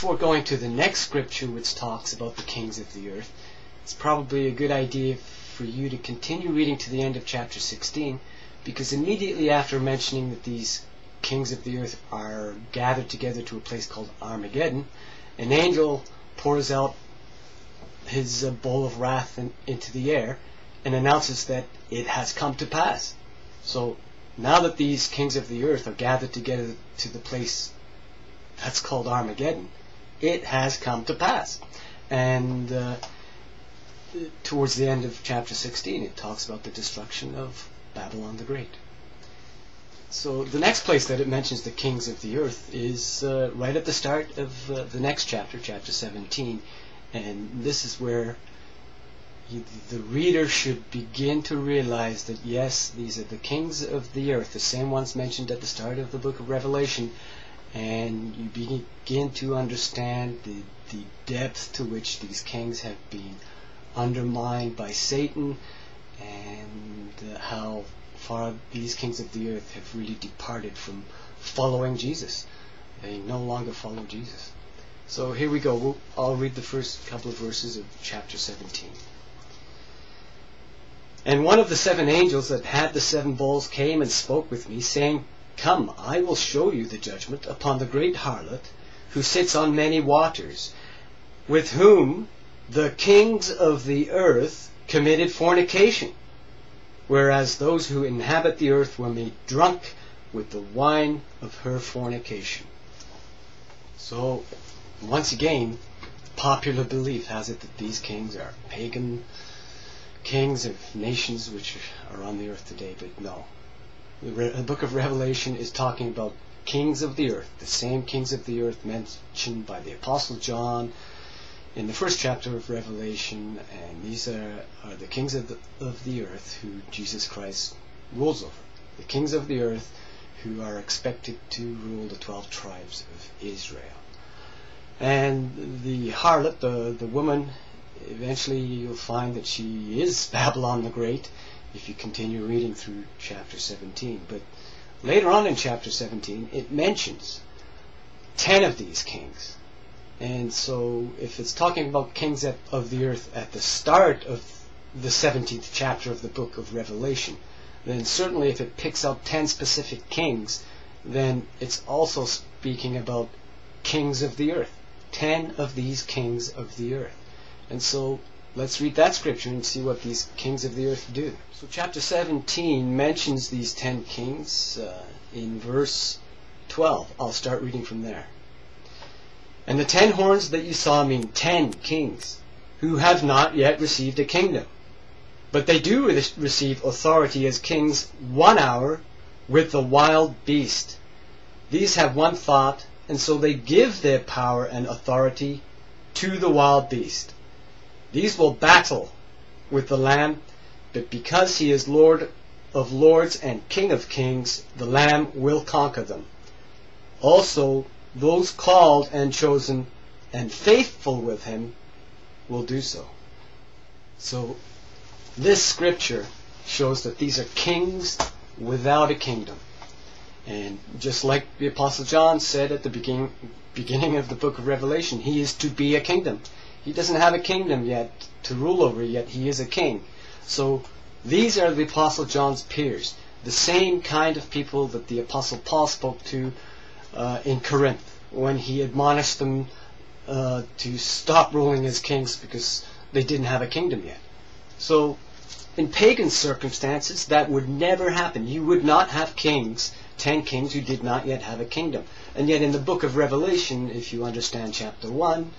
before going to the next scripture which talks about the kings of the earth, it's probably a good idea for you to continue reading to the end of chapter 16, because immediately after mentioning that these kings of the earth are gathered together to a place called Armageddon, an angel pours out his bowl of wrath into the air and announces that it has come to pass. So now that these kings of the earth are gathered together to the place that's called Armageddon, it has come to pass. And towards the end of chapter 16 it talks about the destruction of Babylon the Great. So the next place that it mentions the kings of the earth is right at the start of the next chapter, chapter 17. And this is where the reader should begin to realize that yes, these are the kings of the earth, the same ones mentioned at the start of the book of Revelation, and you begin to understand the depth to which these kings have been undermined by Satan, and how far these kings of the earth have really departed from following Jesus. They no longer follow Jesus. So here we go. I'll read the first couple of verses of chapter 17. And one of the 7 angels that had the 7 bowls came and spoke with me, saying, Come, I will show you the judgment upon the great harlot, who sits on many waters, with whom the kings of the earth committed fornication, whereas those who inhabit the earth were made drunk with the wine of her fornication. So, once again, popular belief has it that these kings are pagan kings of nations which are on the earth today, but no. The book of Revelation is talking about kings of the earth, the same kings of the earth mentioned by the Apostle John in the first chapter of Revelation, and these are the kings of the earth who Jesus Christ rules over. The kings of the earth who are expected to rule the 12 tribes of Israel. And the harlot, the woman, eventually you'll find that she is Babylon the Great if you continue reading through chapter 17. But later on in chapter 17 it mentions 10 of these kings. And so if it's talking about kings of the earth at the start of the 17th chapter of the book of Revelation, then certainly if it picks out 10 specific kings, then it's also speaking about kings of the earth. 10 of these kings of the earth. And so let's read that scripture and see what these kings of the earth do. So chapter 17 mentions these 10 kings in verse 12. I'll start reading from there. And the 10 horns that you saw mean 10 kings who have not yet received a kingdom, but they do receive authority as kings 1 hour with the wild beast. These have one thought, and so they give their power and authority to the wild beast. These will battle with the Lamb, but because he is Lord of lords and King of kings, the Lamb will conquer them. Also, those called and chosen and faithful with him will do so. So, this scripture shows that these are kings without a kingdom. And just like the Apostle John said at the beginning of the book of Revelation, he is to be a kingdom. He doesn't have a kingdom yet to rule over, yet he is a king. So these are the Apostle John's peers, the same kind of people that the Apostle Paul spoke to in Corinth when he admonished them to stop ruling as kings because they didn't have a kingdom yet. So in pagan circumstances that would never happen. You would not have kings, 10 kings who did not yet have a kingdom. And yet in the book of Revelation, if you understand chapter 1,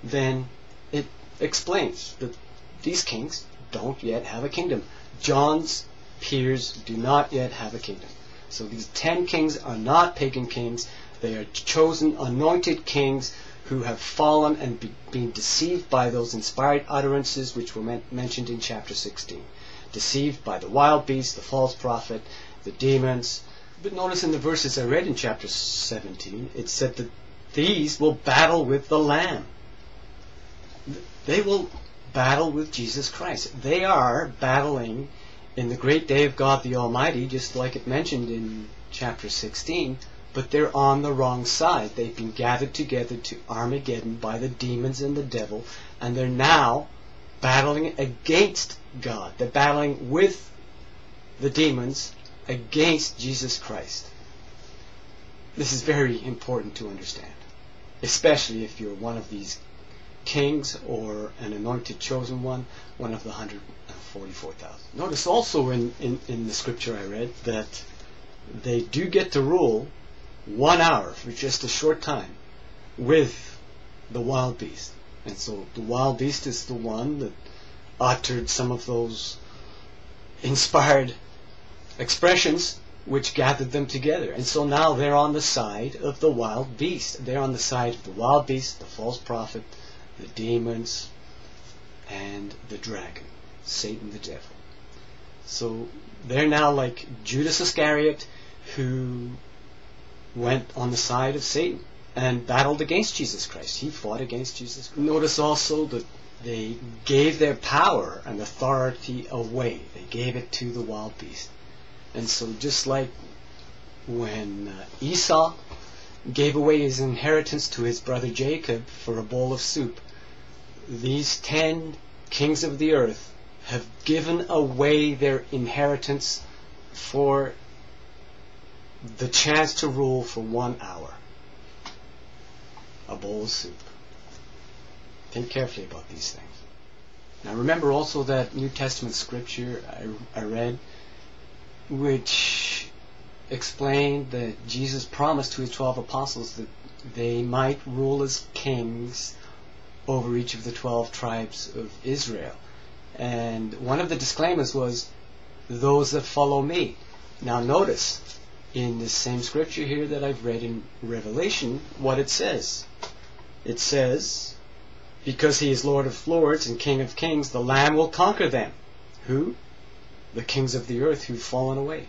then it explains that these kings don't yet have a kingdom. John's peers do not yet have a kingdom. So these 10 kings are not pagan kings. They are chosen, anointed kings who have fallen and been deceived by those inspired utterances which were mentioned in chapter 16. Deceived by the wild beast, the false prophet, the demons. But notice in the verses I read in chapter 17, it said that these will battle with the Lamb. They will battle with Jesus Christ. They are battling in the great day of God the Almighty, just like it mentioned in chapter 16, but they're on the wrong side. They've been gathered together to Armageddon by the demons and the devil, and they're now battling against God. They're battling with the demons against Jesus Christ. This is very important to understand, especially if you're one of these kings or an anointed chosen one of the 144,000. Notice also in the scripture I read that they do get to rule 1 hour for just a short time with the wild beast. And so the wild beast is the one that uttered some of those inspired expressions which gathered them together. And so now they're on the side of the wild beast. They're on the side of the wild beast, the false prophet, the demons, and the dragon, Satan the devil. So they're now like Judas Iscariot, who went on the side of Satan and battled against Jesus Christ. He fought against Jesus Christ. Notice also that they gave their power and authority away. They gave it to the wild beast. And so just like when Esau gave away his inheritance to his brother Jacob for a bowl of soup, these 10 kings of the earth have given away their inheritance for the chance to rule for 1 hour. A bowl of soup. Think carefully about these things. Now remember also that New Testament scripture I read, which explained that Jesus promised to his 12 apostles that they might rule as kings over each of the 12 tribes of Israel. And one of the disclaimers was, those that follow me. Now notice, in this same scripture here that I've read in Revelation, what it says. It says, because he is Lord of lords and King of kings, the Lamb will conquer them. Who? The kings of the earth who've fallen away.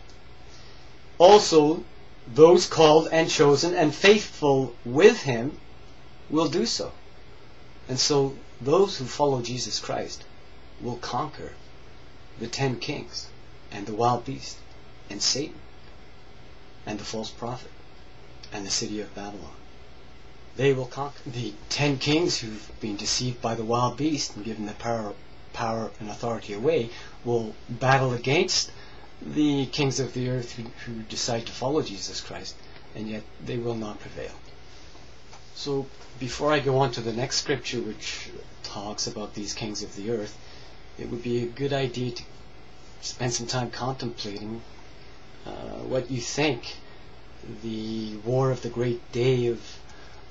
Also, those called and chosen and faithful with him will do so. And so, those who follow Jesus Christ will conquer the 10 kings and the wild beast and Satan and the false prophet and the city of Babylon. They will conquer. The 10 kings who've been deceived by the wild beast and given the power and authority away will battle against the kings of the earth who decide to follow Jesus Christ, and yet they will not prevail. So before I go on to the next scripture, which talks about these kings of the earth, it would be a good idea to spend some time contemplating what you think the war of the great day of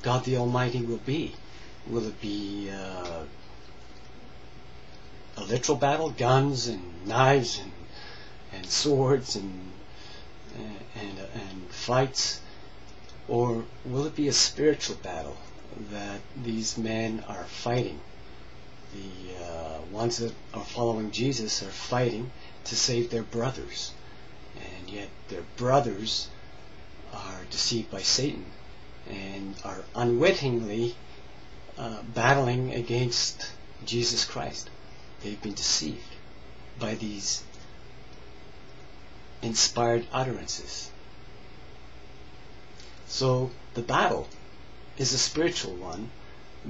God the Almighty will be. Will it be a literal battle, guns and knives and swords and fights, or will it be a spiritual battle that these men are fighting? The ones that are following Jesus are fighting to save their brothers, and yet their brothers are deceived by Satan and are unwittingly battling against Jesus Christ. They've been deceived by these inspired utterances. So the battle is a spiritual one,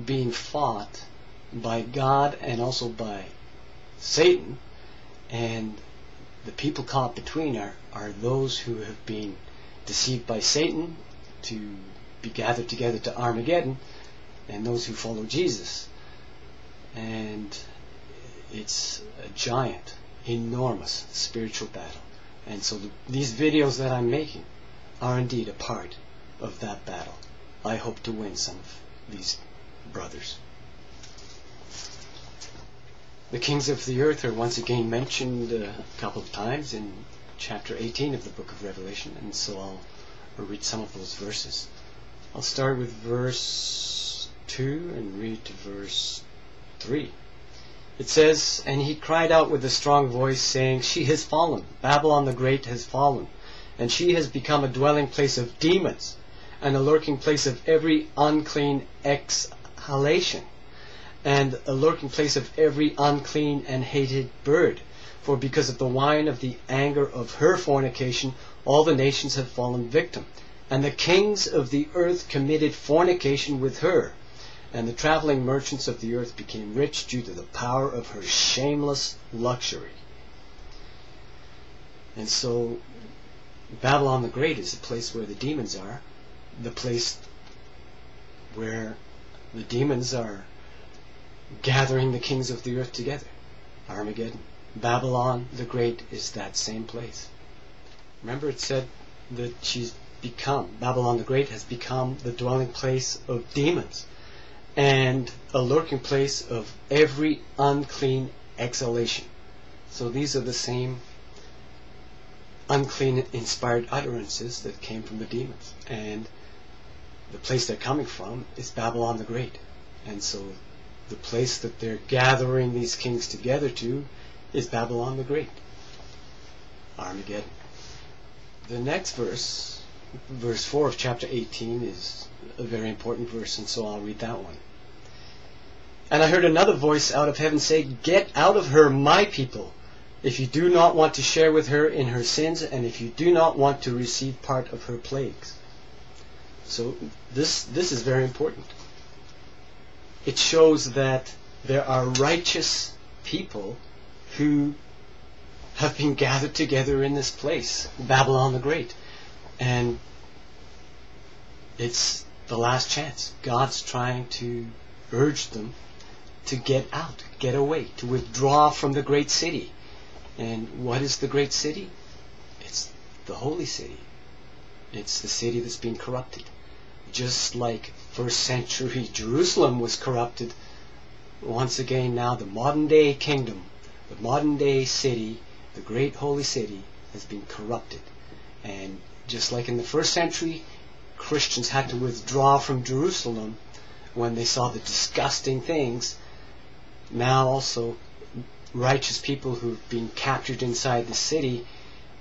being fought by God and also by Satan, and the people caught between are those who have been deceived by Satan to be gathered together to Armageddon, and those who follow Jesus. And it's a giant, enormous spiritual battle. And so these videos that I'm making are indeed a part of that battle. I hope to win some of these brothers. The kings of the earth are once again mentioned a couple of times in chapter 18 of the book of Revelation, and so I'll read some of those verses. I'll start with verse 2 and read to verse 3. It says, "And he cried out with a strong voice, saying, She has fallen, Babylon the Great has fallen, and she has become a dwelling place of demons, and a lurking place of every unclean exhalation, and a lurking place of every unclean and hated bird. For because of the wine of the anger of her fornication, all the nations have fallen victim. And the kings of the earth committed fornication with her, and the traveling merchants of the earth became rich due to the power of her shameless luxury. And so Babylon the Great is the place where the demons are, the place where the demons are gathering the kings of the earth together. Armageddon. Babylon the Great is that same place. Remember, it said that Babylon the Great has become the dwelling place of demons and a lurking place of every unclean exhalation. So these are the same unclean inspired utterances that came from the demons. And the place they're coming from is Babylon the Great. And so the place that they're gathering these kings together to is Babylon the Great. Armageddon. The next verse, verse 4 of chapter 18, is a very important verse, and so I'll read that one. And I heard another voice out of heaven say, "Get out of her, my people, if you do not want to share with her in her sins, and if you do not want to receive part of her plagues." So this is very important. It shows that there are righteous people who have been gathered together in this place, Babylon the Great. And it's the last chance. God's trying to urge them to get out, get away, to withdraw from the great city. And what is the great city? It's the holy city. It's the city that's been corrupted. Just like first century Jerusalem was corrupted, once again now the modern day kingdom, the modern day city, the great holy city has been corrupted. And just like in the first century, Christians had to withdraw from Jerusalem when they saw the disgusting things, now also righteous people who've been captured inside the city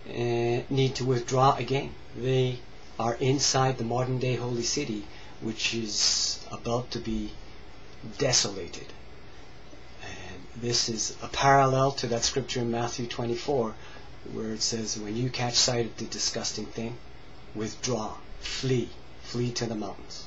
need to withdraw again. They are inside the modern day holy city, which is about to be desolated. And this is a parallel to that scripture in Matthew 24, where it says, when you catch sight of the disgusting thing, withdraw, flee to the mountains.